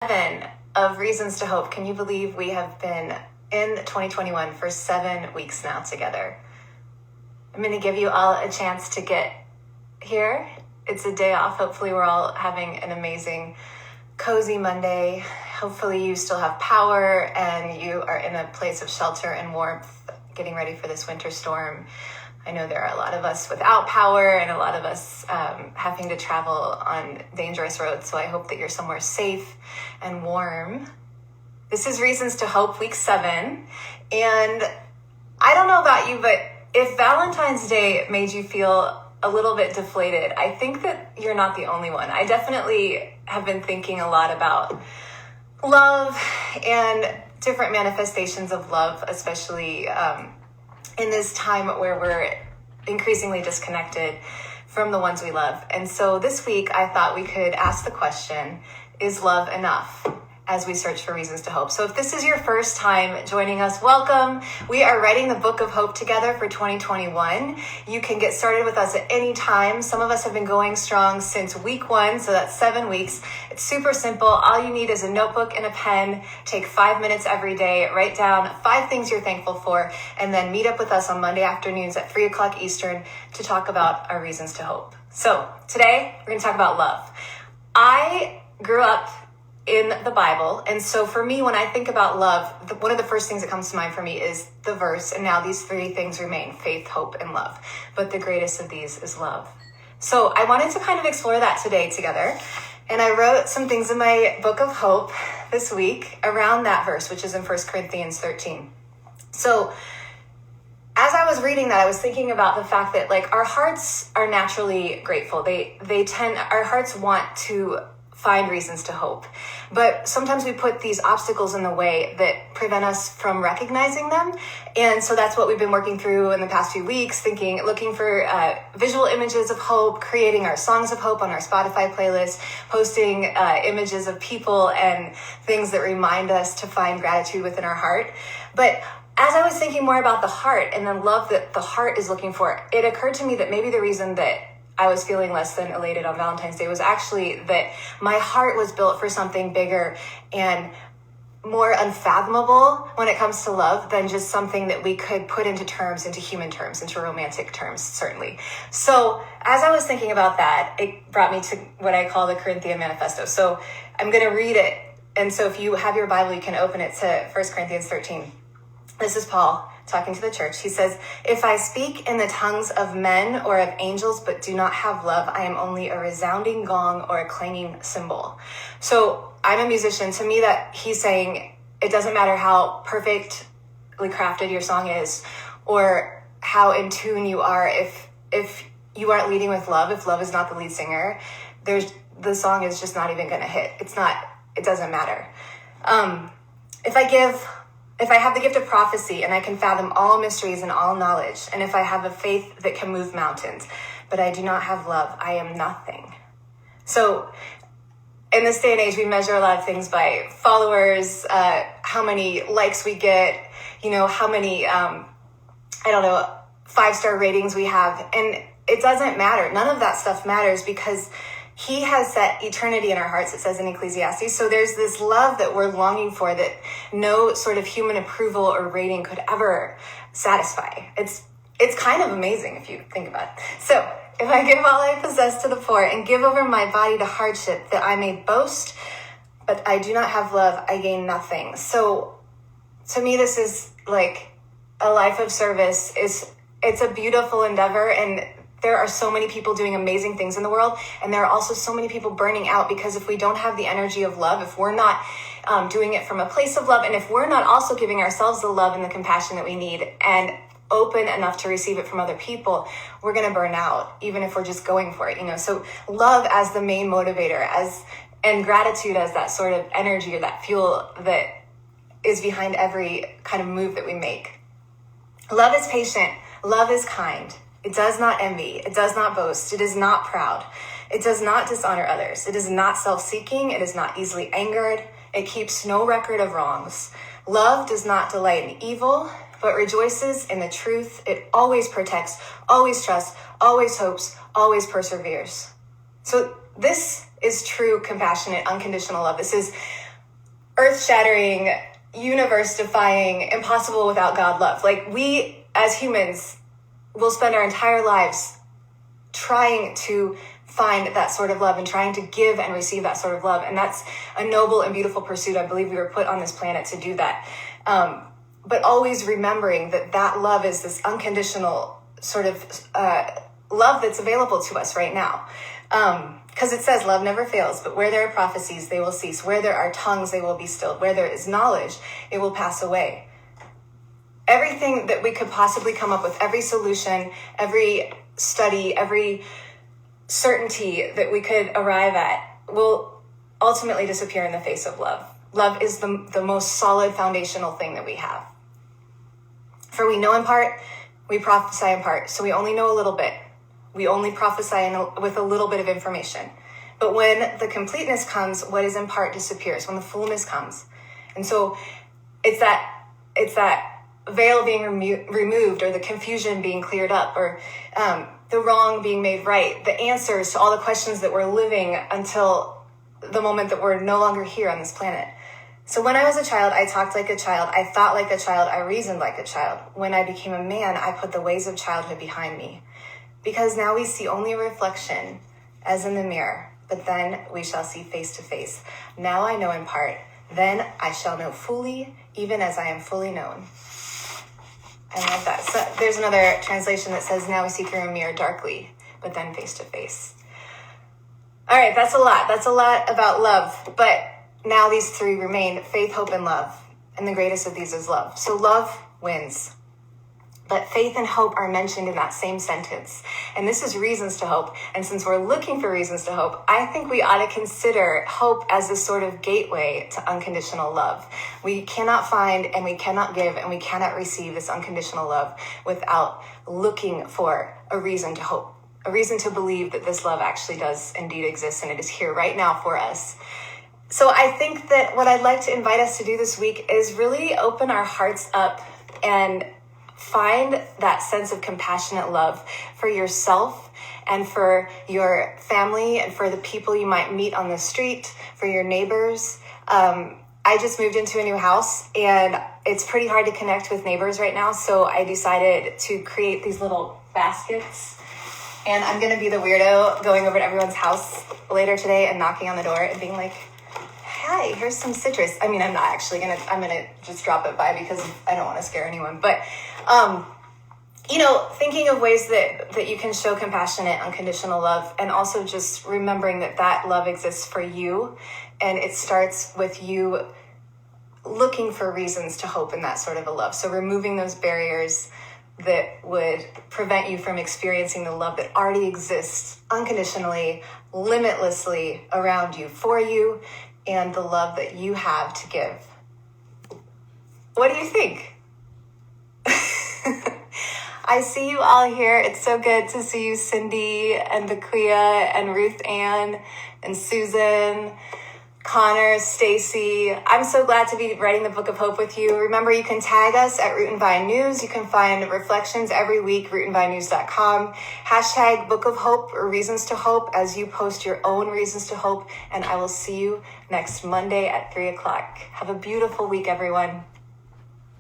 Of reasons to hope. Can you believe we have been in 2021 for 7 weeks now together? I'm going to give you all a chance to get here. It's a day off. Hopefully we're all having an amazing, cozy Monday. Hopefully you still have power and you are in a place of shelter and warmth, getting ready for this winter storm. I know there are a lot of us without power and a lot of us having to travel on dangerous roads. So I hope that you're somewhere safe and warm. This is Reasons to Hope, week 7. And I don't know about you, but if Valentine's Day made you feel a little bit deflated, I think that you're not the only one. I definitely have been thinking a lot about love and different manifestations of love, especially in this time where we're increasingly disconnected from the ones we love. And so this week, I thought we could ask the question, is love enough? As we search for reasons to hope. So if this is your first time joining us, welcome. We are writing the book of hope together for 2021. You can get started with us at any time. Some of us have been going strong since week 1, so that's 7 weeks. It's super simple. All you need is a notebook and a pen. Take 5 minutes every day. Write down 5 things you're thankful for, and then meet up with us on Monday afternoons at 3 o'clock Eastern to talk about our reasons to hope. So today, we're going to talk about love. I grew up in the Bible. And so for me, when I think about love, one of the first things that comes to mind for me is the verse, and now these 3 things remain: faith, hope, and love. But the greatest of these is love. So I wanted to kind of explore that today together. And I wrote some things in my book of hope this week around that verse, which is in 1 Corinthians 13. So as I was reading that, I was thinking about the fact that our hearts are naturally grateful. Our hearts want to find reasons to hope. But sometimes we put these obstacles in the way that prevent us from recognizing them. And so that's what we've been working through in the past few weeks, looking for visual images of hope, creating our songs of hope on our Spotify playlist, posting images of people and things that remind us to find gratitude within our heart. But as I was thinking more about the heart and the love that the heart is looking for, it occurred to me that maybe the reason that I was feeling less than elated on Valentine's Day was actually that my heart was built for something bigger and more unfathomable when it comes to love than just something that we could put into terms, into human terms, into romantic terms, certainly. So as I was thinking about that, it brought me to what I call the Corinthian Manifesto. So I'm going to read it. And so if you have your Bible, you can open it to 1 Corinthians 13. This is Paul talking to the church. He says, "If I speak in the tongues of men or of angels, but do not have love, I am only a resounding gong or a clanging cymbal." So I'm a musician. To me, that he's saying, it doesn't matter how perfectly crafted your song is or how in tune you are. If you aren't leading with love, if love is not the lead singer, the song is just not even going to hit. It doesn't matter. If I have the gift of prophecy and I can fathom all mysteries and all knowledge, and if I have a faith that can move mountains, but I do not have love, I am nothing. So in this day and age, we measure a lot of things by followers, how many likes we get, how many, 5-star ratings we have. And it doesn't matter. None of that stuff matters because He has set eternity in our hearts, it says in Ecclesiastes. So there's this love that we're longing for that no sort of human approval or rating could ever satisfy. It's kind of amazing if you think about it. So if I give all I possess to the poor and give over my body to hardship that I may boast, but I do not have love, I gain nothing. So to me, this is like a life of service. It's a beautiful endeavor, and there are so many people doing amazing things in the world, and there are also so many people burning out because if we don't have the energy of love, if we're not doing it from a place of love, and if we're not also giving ourselves the love and the compassion that we need and open enough to receive it from other people, we're going to burn out, even if we're just going for it, So love as the main motivator, and gratitude as that sort of energy or that fuel that is behind every kind of move that we make. Love is patient. Love is kind. It does not envy. It does not boast. It is not proud. It does not dishonor others. It is not self-seeking. It is not easily angered. It keeps no record of wrongs. Love does not delight in evil, but rejoices in the truth. It always protects, always trusts, always hopes, always perseveres. So this is true, compassionate, unconditional love. This is earth-shattering, universe-defying, impossible without God love. Like, we as humans will spend our entire lives trying to find that sort of love and trying to give and receive that sort of love. And that's a noble and beautiful pursuit. I believe we were put on this planet to do that. But always remembering that that love is this unconditional sort of love that's available to us right now. Because it says love never fails, but where there are prophecies, they will cease. Where there are tongues, they will be stilled. Where there is knowledge, it will pass away. Everything that we could possibly come up with, every solution, every study, every certainty that we could arrive at will ultimately disappear in the face of love. Love is the most solid foundational thing that we have. For we know in part, we prophesy in part. So we only know a little bit. We only prophesy with a little bit of information. But when the completeness comes, what is in part disappears, when the fullness comes. And so it's that veil being removed, or the confusion being cleared up, or the wrong being made right, the answers to all the questions that we're living until the moment that we're no longer here on this planet. So when I was a child, I talked like a child, I thought like a child, I reasoned like a child. When I became a man, I put the ways of childhood behind me. Because now we see only a reflection, as in the mirror, but then we shall see face to face. Now I know in part, then I shall know fully, even as I am fully known. I love that. So there's another translation that says, now we see through a mirror darkly, but then face to face. All right, that's a lot. That's a lot about love. But now these three remain: faith, hope, and love. And the greatest of these is love. So love wins. But faith and hope are mentioned in that same sentence. And this is reasons to hope. And since we're looking for reasons to hope, I think we ought to consider hope as a sort of gateway to unconditional love. We cannot find, and we cannot give, and we cannot receive this unconditional love without looking for a reason to hope, a reason to believe that this love actually does indeed exist, and it is here right now for us. So I think that what I'd like to invite us to do this week is really open our hearts up and find that sense of compassionate love for yourself and for your family and for the people you might meet on the street, for your neighbors. I just moved into a new house and it's pretty hard to connect with neighbors right now. So I decided to create these little baskets, and I'm going to be the weirdo going over to everyone's house later today and knocking on the door and being like, hi, here's some citrus. I mean, I'm not actually I'm going to just drop it by because I don't want to scare anyone. But, thinking of ways that you can show compassionate, unconditional love, and also just remembering that love exists for you. And it starts with you looking for reasons to hope in that sort of a love. So removing those barriers that would prevent you from experiencing the love that already exists unconditionally, limitlessly around you, for you, and the love that you have to give. What do you think? I see you all here. It's so good to see you, Cindy and Bakuya and Ruth Ann and Susan, Connor, Stacy. I'm so glad to be writing the Book of Hope with you. Remember, you can tag us at Root and Vine News. You can find reflections every week, rootandvinenews.com. Hashtag Book of Hope or Reasons to Hope as you post your own reasons to hope. And I will see you next Monday at 3:00. Have a beautiful week, everyone.